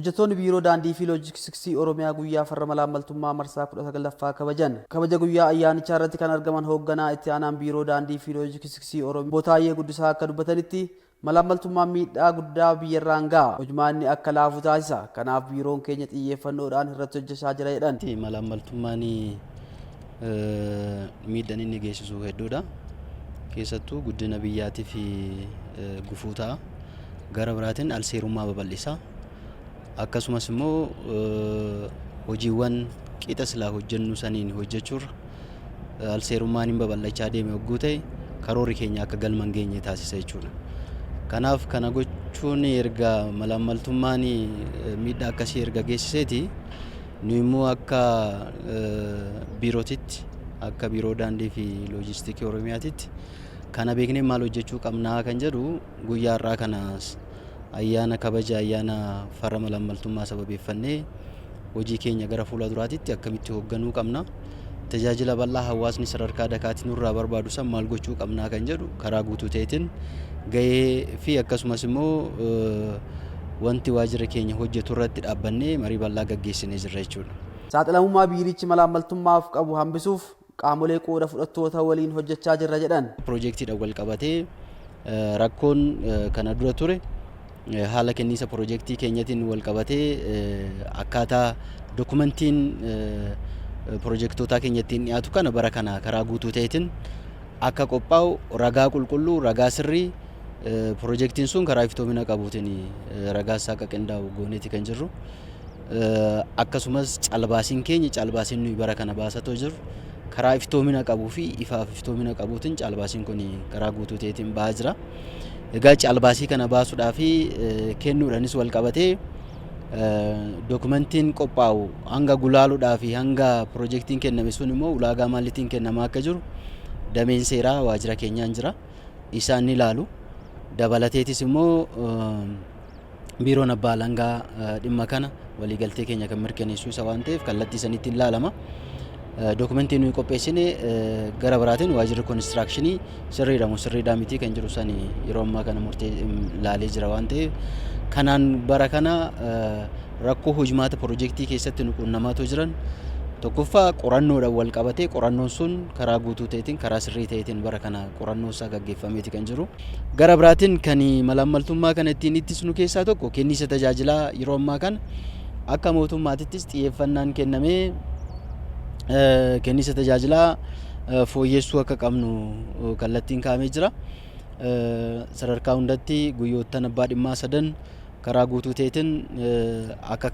Hojjettoonni biiroo daandii fi loojistiksii Oromiyaa guyyaa farra malaamaltummaa marsaa 19ffaa kabajan. Kabaja guyyaa ayyaanichaa irratti kan argaman hoogganaa itti aanaan biiroo daandii fi loojistiksii Oromiyaa Bootaayyee Guddisaa akka dubbatanitti malaamaltummaan miidhaa guddaa biyyarraan ga'a. Hojmaanni akka laafu taasisa. Kanaaf biiroon keenya xiyyeeffannoodhaan irratti hojjechaa jira jedhan. Malaamaltummaan miidhaan inni geessisu hedduudha. Keessattuu guddina biyyaatii fi gufuu ta'a. Gara biraatiin alseerummaa babal'isa. Akkasumas immoo hojiiwwan qixa silaa hojjennu saniin hojjechuurra alseerummaan hin babal'achaa deeme hogguu ta'e karoorri keenya akka galma hin geenye taasisa jechuudha. Kanaaf kana gochuun erga malaamaltummaan miidhaa akkasii erga geessiseeti nu immoo akka biirootitti akka biiroo daandii fi loojistikii Oromiyaatitti kana beeknee maal hojjechuu qabnaa kan jedhu guyyaa irraa kanas ayyaana kabaja ayyaana farra malaamaltummaa sababeeffannee hojii keenya gara fuula duraatitti akkamitti hoogganuu qabna. Tajaajila bal'aa hawaasni sadarkaa dakaatiin nurraa barbaadu san maal gochuu qabnaa kan jedhu karaa guutuu ta'eetiin gahee fi akkasumas immoo wanti waajjira keenya hojjetu irratti dhaabbannee marii bal'aa gaggeessinee jirra jechuudha. Saaxilamummaa biirichi malaamaltummaaf qabu hambisuuf qaamolee qooda fudhattoota waliin hojjechaa jirra jedhan. Piroojeektiidhaan wal qabatee rakkoon kana dura ture haala kenniisa piroojeektii keenyatiin wal qabatee akkaataa dokumentiin piroojeektoota keenyattiin dhiyaatu kana bara kana karaa guutuu ta'eetiin akka qophaa'u ragaa qulqulluu ragaa sirrii piroojeektiin sun karaa iftoomina qabuutiin ragaa isaa akka qindaa'u gooneeti kan jirru. Akkasumas calbaasiin keenya calbaasiin nuyi bara kana baasatoo jirru karaa iftoomina qabuu fi ifaaf iftoomina qabuutiin calbaasiin kun karaa guutuu ta'eetiin ba'aa jira. Egaa calbaasii kana baasuudhaaf kennuudhaanis wal qabatee dokumentiin qophaa'u hanga gulaaluudhaa fi hanga piroojeektiin kenname sun immoo ulaagaa maaliitiin kennamaa akka jiru dameen seeraa waajjira keenyaan jira. Isaan ni ilaalu. Dabalateetis immoo biiroon abbaa alangaa dhimma kana waliigaltee keenya kan mirkaneessu isa waan ta'eef kallattii sanitti ilaalama. Dokumentiin nuyi qopheessine gara biraatiin waajjirri konistirakshinii sirriidhaa miti kan jiru sani yeroo ammaa kana murtee ilaalee jira waan ta'eef kanaan bara kana rakkoo hojmaata piroojeektii keessatti nu quunnamaatoo jiran tokkoffaa qorannoodhaan wal qabatee qorannoon sun karaa guutuu ta'eetiin karaa sirrii ta'eetiin bara kana qorannoo isaa gaggeeffameeti kan jiru. Gara biraatiin kan malaamaltummaa kana ittiin ittisnu keessaa tokko kenniisa tajaajilaa yeroo ammaa kana akka mootummaatittis xiyyeeffannaan kennamee kenniisa tajaajilaa fooyyessuu akka qabnu kallattiin kaa'amee jira. Sadarkaa hundatti guyyoottan abbaa dhimmaa 3 karaa guutuu ta'eetiin akka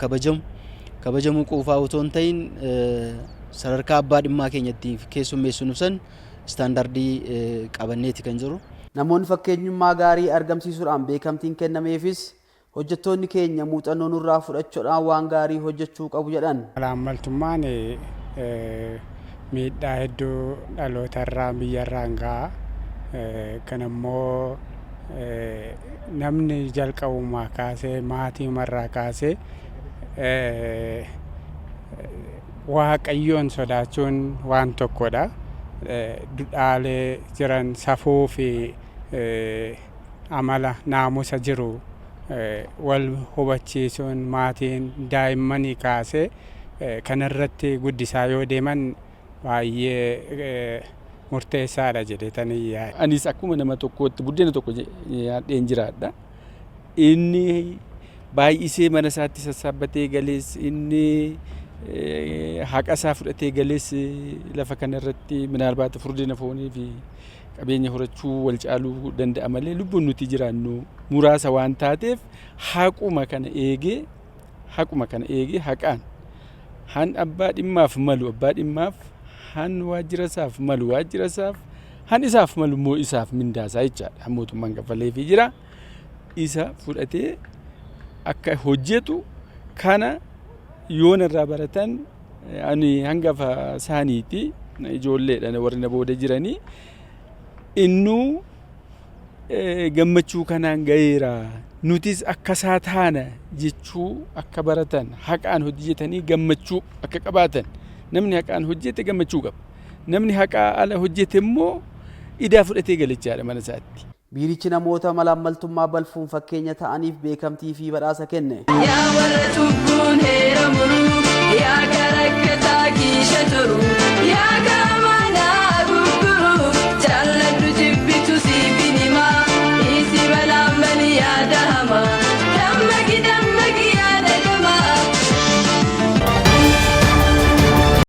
kabajamuu quufaa otoo hin ta'in sadarkaa abbaa dhimmaa keenyatti keessummeessuun san istaandardii qabanneeti kan jiru. Namoonni fakkeenyummaa gaarii argamsiisuudhaan beekamtiin kennameefis hojjettoonni keenya muuxannoo nurraa fudhachuudhaan waan gaarii hojjechuu qabu jedhan. Malaamaltummaan miidhaa hedduu dhalootarraa biyyarraan ga'a. Kan ammoo namni jalqabumaa kaasee maatiimarraa kaasee waaqayyoon sodaachuun waan tokkodha. Duudhaalee jiran safuu fi amala naamusa jiru wal hubachiisuun maatiin daa'immanii kaasee kanarratti guddisaa yoo deeman baay'ee murteessaadha jedhetanii yaada. Anis akkuma nama tokkootti buddeena tokko nyaadheen jiraadha. Inni baay'isee mana isaatti sassaabbatee galees inni haqa isaa fudhatee galees lafa kanarratti minaalbaata furdina foonii fi qabeenya horachuu wal caaluu danda'a malee lubbuun nuti jiraannu muraasa waan taateef haquma kana eegee haqaan han abbaa dhimmaaf malu abbaa dhimmaaf han waajjira isaaf malu waajjira isaaf han isaaf malu immoo isaaf mindaasaa jechaadha. Mootummaan kaffaleefii jira. Isa fudhatee akka hojjetu kana yoon irraa baratan ani hangafa isaaniiti ijoolleedha warri na booda jiranii innuu gammachuu kanaan gaheera nutis akka isaa taana jechuu akka baratan haqaan hojjetanii gammachuu akka qabaatan. Namni haqaan hojjete gammachuu qaba. Namni haqaa ala hojjete immoo idaa fudhatee galachaadha mana isaatti. Biirichi namoota malaammaltummaa balfuun fakkeenya ta'aniif beekamtii fi badhaasa kenne. Yaa warra cubbuun heera muruu, yaa garakkataa kiisha turuu, yaa gaamanaa gurguruu, jaalladhu jibbitu siif hin himaa, isi balaan bali yaada hamaa.